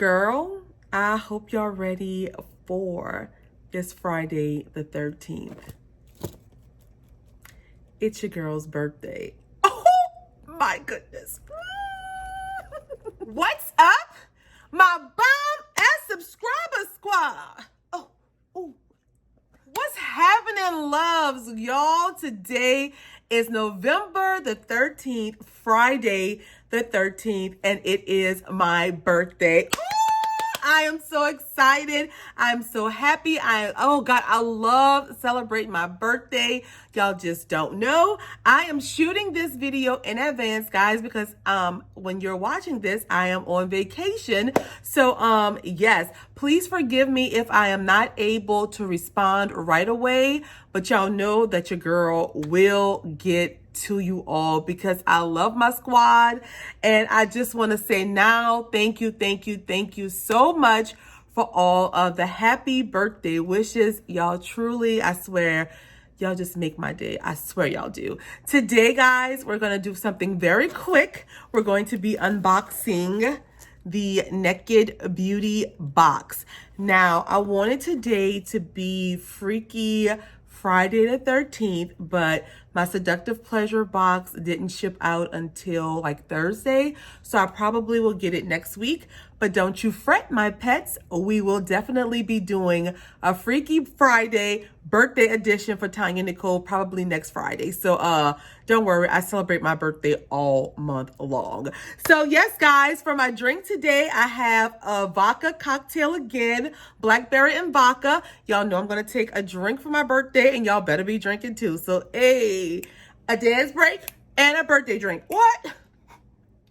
Girl, I hope y'all ready for this Friday the 13th. It's your girl's birthday. Oh my goodness. What's up, my Balm and subscriber squad? Oh. What's happening, loves, y'all? Today is November the 13th, Friday the 13th, and it is my birthday. I am so excited. I'm so happy. Oh God, I love celebrating my birthday. Y'all just don't know. I am shooting this video in advance, guys, because when you're watching this, I am on vacation. So yes, please forgive me if I am not able to respond right away, but y'all know that your girl will get to you all because I love my squad. And I just want to say now, thank you so much for all of the happy birthday wishes. Y'all truly, I swear, y'all just make my day. I swear y'all do. Today, guys, we're going to do something very quick. We're going to be unboxing the Naked Beauty box. Now, I wanted today to be freaky Friday the 13th, but my Seductive Pleasure box didn't ship out until like Thursday, so I probably will get it next week. But don't you fret, my pets. We will definitely be doing a Freaky Friday birthday edition for TonyaNicole probably next Friday. So don't worry, I celebrate my birthday all month long. So yes, guys, for my drink today, I have a vodka cocktail again, blackberry and vodka. Y'all know I'm gonna take a drink for my birthday, and y'all better be drinking too. So hey, a dance break and a birthday drink. What?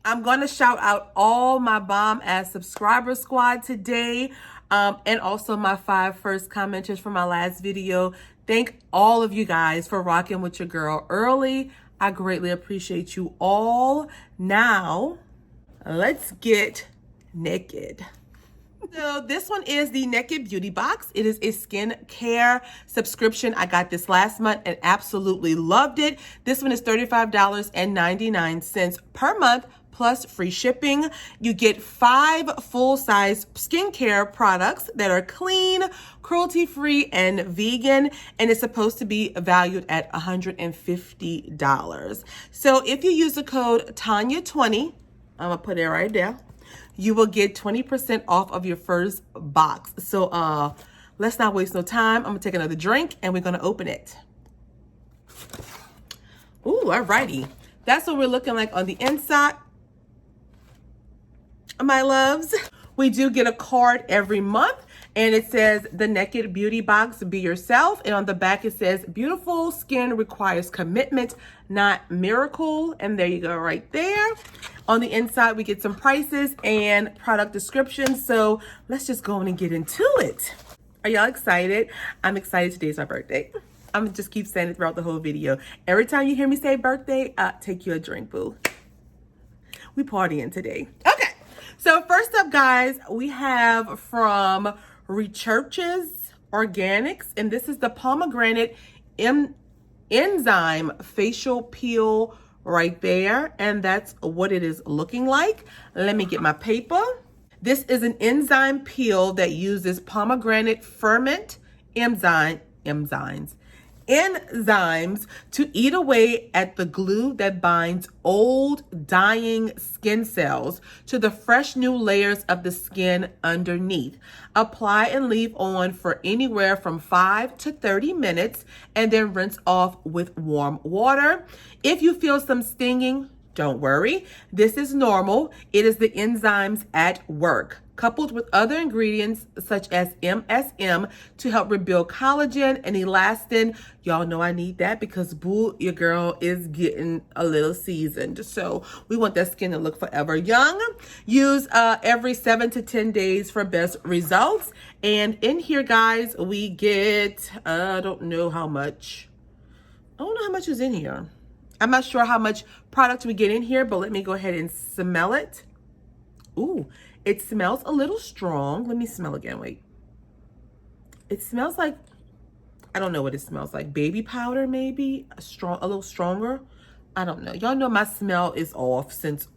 I'm going to shout out all my Balm as subscriber squad today, and also my 5 first commenters from my last video. Thank all of you guys for rocking with your girl early. I greatly appreciate you all. Now, let's get naked. So this one is the Naked Beauty box. It is a skincare subscription. I got this last month and absolutely loved it. This one is $35.99 per month plus free shipping. You get 5 full-size skincare products that are clean, cruelty-free, and vegan, and it's supposed to be valued at $150. So if you use the code TONYA20, I'm gonna put it right there, you will get 20% off of your first box. So let's not waste no time. I'm gonna take another drink and we're gonna open it. Ooh, alrighty. That's what we're looking like on the inside, my loves. We do get a card every month, and it says the Naked Beauty box, be yourself. And on the back it says beautiful skin requires commitment, not miracle. And there you go right there. On the inside we get some prices and product descriptions. So let's just go in and get into it. Are y'all excited? I'm excited. Today's my birthday. I'm gonna just keep saying it throughout the whole video. Every time you hear me say birthday, take you a drink, boo. We partying today. Okay. So first up, guys, we have from Researches Organics, and this is the pomegranate enzyme facial peel right there, and that's what it is looking like. Let me get my paper. This is an enzyme peel that uses pomegranate ferment enzymes to eat away at the glue that binds old, dying skin cells to the fresh new layers of the skin underneath. Apply and leave on for anywhere from 5 to 30 minutes and then rinse off with warm water. If you feel some stinging, don't worry. This is normal. It is the enzymes at work, coupled with other ingredients such as MSM to help rebuild collagen and elastin. Y'all know I need that because boo, your girl is getting a little seasoned. So we want that skin to look forever young. Use every 7 to 10 days for best results. And in here, guys, we get, I don't know how much is in here. I'm not sure how much product we get in here, but let me go ahead and smell it. Ooh, it smells a little strong. Let me smell again, wait. It smells like, I don't know what it smells like. Baby powder, maybe? A little stronger? I don't know. Y'all know my smell is off since,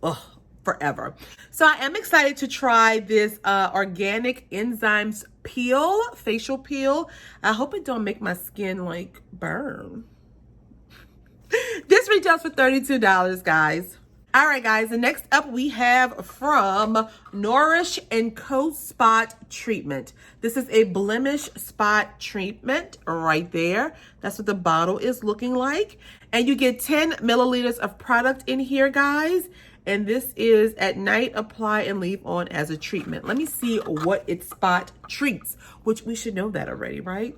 forever. So I am excited to try this organic enzymes peel, facial peel. I hope it don't make my skin like burn. This retails for $32, guys. All right, guys, and next up we have from Nourish and Coat Spot Treatment. This is a blemish spot treatment right there. That's what the bottle is looking like. And you get 10 milliliters of product in here, guys. And this is at night, apply and leave on as a treatment. Let me see what it spot treats, which we should know that already, right?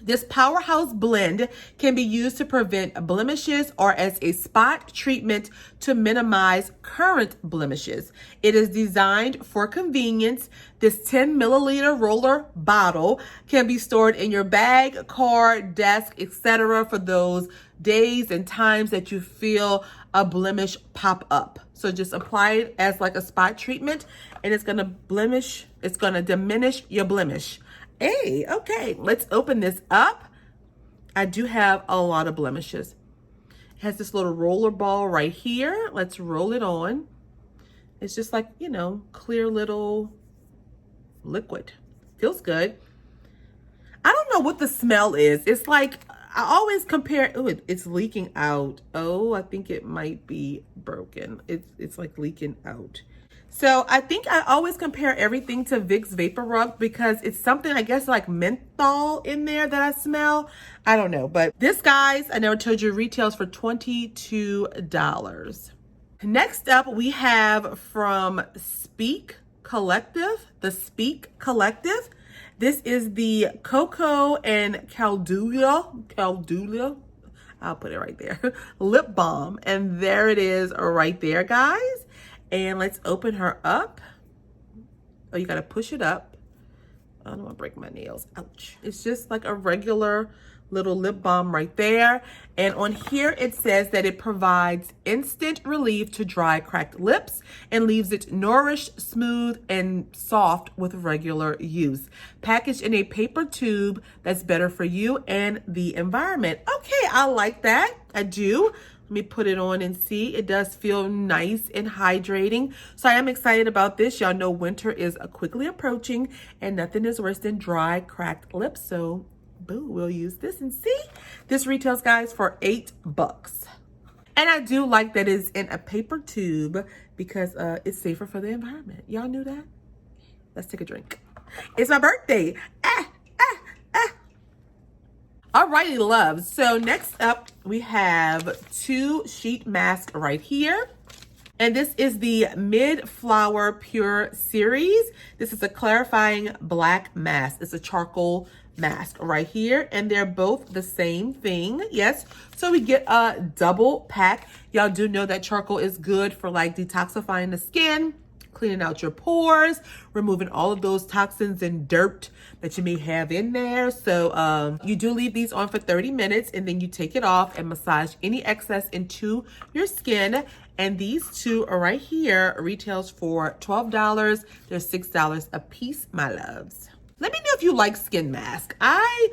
This powerhouse blend can be used to prevent blemishes or as a spot treatment to minimize current blemishes. It is designed for convenience. This 10 milliliter roller bottle can be stored in your bag, car, desk, etc. for those days and times that you feel a blemish pop up. So just apply it as like a spot treatment and it's gonna diminish your blemish. Hey, okay, let's open this up. I do have a lot of blemishes. It has this little roller ball right here. Let's roll it on. It's just like, you know, clear little liquid. Feels good. I don't know what the smell is. It's like, I always compare, oh, it's leaking out. Oh, I think it might be broken. It's like leaking out. So I think I always compare everything to Vicks Vapor Rub because it's something, I guess, like menthol in there that I smell. I don't know. But this, guys, I never told you, retails for $22. Next up, we have from Speak Collective, the Speak Collective. This is the Cocoa and Calendula, I'll put it right there, lip balm. And there it is right there, guys. And let's open her up. Oh, you gotta push it up. I don't wanna break my nails, ouch. It's just like a regular little lip balm right there. And on here, it says that it provides instant relief to dry, cracked lips and leaves it nourished, smooth, and soft with regular use. Packaged in a paper tube that's better for you and the environment. Okay, I like that, I do. Let me put it on and see. It does feel nice and hydrating. So I am excited about this. Y'all know winter is quickly approaching and nothing is worse than dry, cracked lips. So boo, we'll use this and see. This retails, guys, for $8. And I do like that it's in a paper tube because it's safer for the environment. Y'all knew that? Let's take a drink. It's my birthday. Alrighty, loves. So next up, we have 2 sheet masks right here. And this is the Mid Flower Pure Series. This is a clarifying black mask. It's a charcoal mask right here. And they're both the same thing. Yes. So we get a double pack. Y'all do know that charcoal is good for like detoxifying the skin, cleaning out your pores, removing all of those toxins and dirt that you may have in there. So you do leave these on for 30 minutes and then you take it off and massage any excess into your skin. And these 2 are right here, retails for $12. They're $6 a piece, my loves. Let me know if you like skin masks. I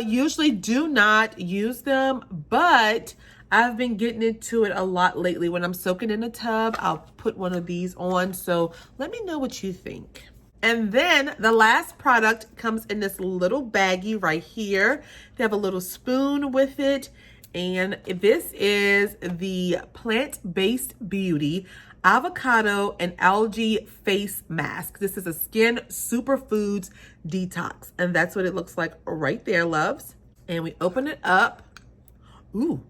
usually do not use them, but I've been getting into it a lot lately. When I'm soaking in a tub, I'll put one of these on. So let me know what you think. And then the last product comes in this little baggie right here. They have a little spoon with it. And this is the Plant-Based Beauty Avocado and Algae Face Mask. This is a skin superfoods detox. And that's what it looks like right there, loves. And we open it up. Ooh,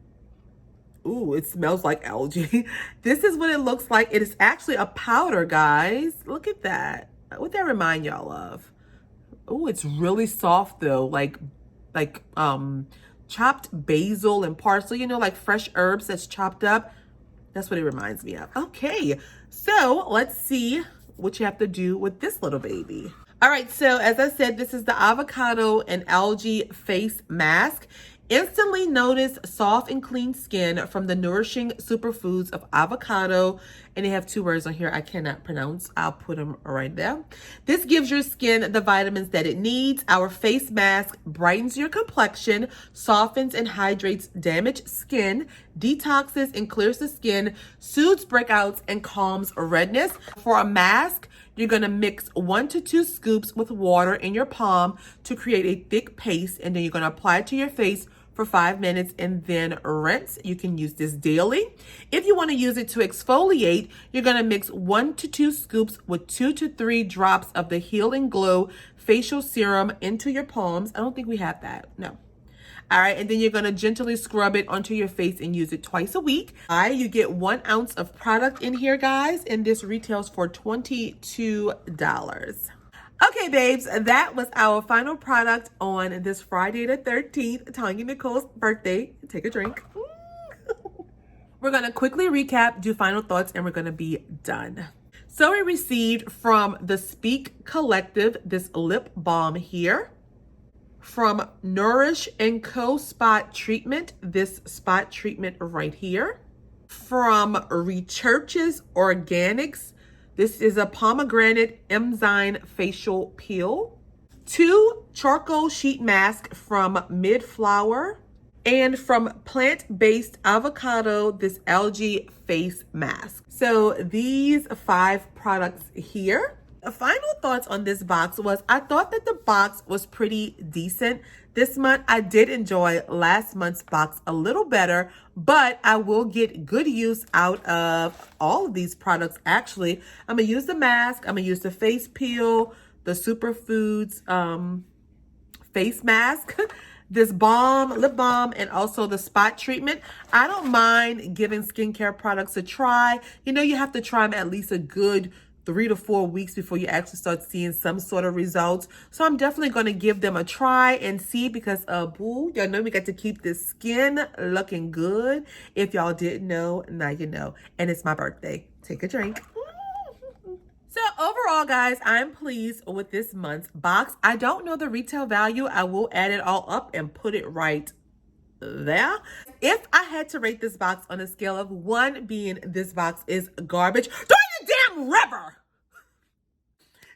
it smells like algae. This is what it looks like. It is actually a powder, guys. Look at that. What that remind y'all of? Oh, it's really soft though. Like chopped basil and parsley, you know, like fresh herbs that's chopped up. That's what it reminds me of. Okay, so let's see what you have to do with this little baby. All right, so as I said, this is the Avocado and Algae Face Mask. Instantly notice soft and clean skin from the nourishing superfoods of avocado And they have 2 words on here I cannot pronounce. I'll put them right there. This gives your skin the vitamins that it needs. Our face mask brightens your complexion, softens and hydrates damaged skin, detoxes and clears the skin, soothes breakouts, and calms redness. For a mask, you're going to mix 1 to 2 scoops with water in your palm to create a thick paste, and then you're going to apply it to your face for 5 minutes and then rinse. You can use this daily. If you want to use it to exfoliate, you're going to mix 1 to 2 scoops with 2 to 3 drops of the Heal and Glow facial serum into your palms. I don't think we have that. No. All right, and then you're going to gently scrub it onto your face and use it twice a week. All right, you get 1 ounce of product in here, guys, and this retails for $22. Okay, babes, that was our final product on this Friday the 13th, TonyaNicole's birthday. Take a drink. We're going to quickly recap, do final thoughts, and we're going to be done. So we received from the Speak Collective this lip balm here. From Nourish and Coat Spot Treatment, this spot treatment right here. From Rechurches Organics, this is a pomegranate enzyme facial peel. 2 charcoal sheet mask from Midflower. And from plant-based avocado, this algae face mask. So these 5 products here. The final thoughts on this box was I thought that the box was pretty decent this month. I did enjoy last month's box a little better, but I will get good use out of all of these products. Actually, I'm going to use the mask. I'm going to use the face peel, the Superfoods face mask, this balm, lip balm, and also the spot treatment. I don't mind giving skincare products a try. You know, you have to try them at least a good 3 to 4 weeks before you actually start seeing some sort of results. So I'm definitely going to give them a try and see because, boo, y'all know we got to keep this skin looking good. If y'all didn't know, now you know. And it's my birthday. Take a drink. So overall, guys, I'm pleased with this month's box. I don't know the retail value. I will add it all up and put it right there. If I had to rate this box on a scale of 1 being this box is garbage, throw in the damn river,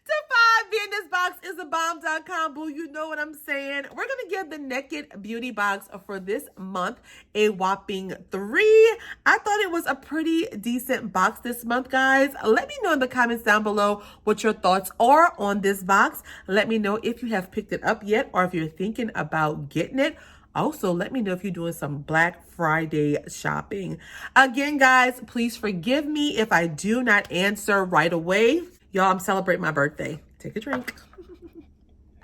to 5 being this box is a bomb.com, boo. You know what I'm saying? We're going to give the Naked Beauty box for this month a whopping 3. I thought it was a pretty decent box this month, guys. Let me know in the comments down below what your thoughts are on this box. Let me know if you have picked it up yet or if you're thinking about getting it. Also, let me know if you're doing some Black Friday shopping. Again, guys, please forgive me if I do not answer right away. Y'all, I'm celebrating my birthday. Take a drink.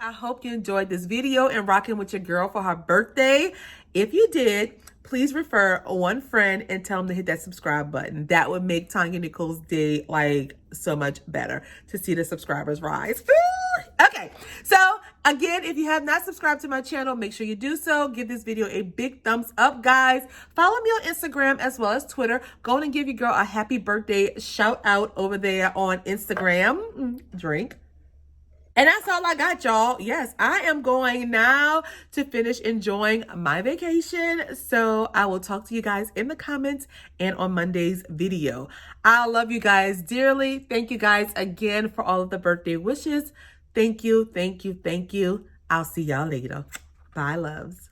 I hope you enjoyed this video and rocking with your girl for her birthday. If you did, please refer 1 friend and tell them to hit that subscribe button. That would make TonyaNicole's day like so much better to see the subscribers rise. Okay, so again, if you have not subscribed to my channel, make sure you do so. Give this video a big thumbs up, guys. Follow me on Instagram as well as Twitter. Go on and give your girl a happy birthday shout out over there on Instagram. Drink. And that's all I got, y'all. Yes, I am going now to finish enjoying my vacation. So I will talk to you guys in the comments and on Monday's video. I love you guys dearly. Thank you guys again for all of the birthday wishes. Thank you, thank you, thank you. I'll see y'all later. Bye, loves.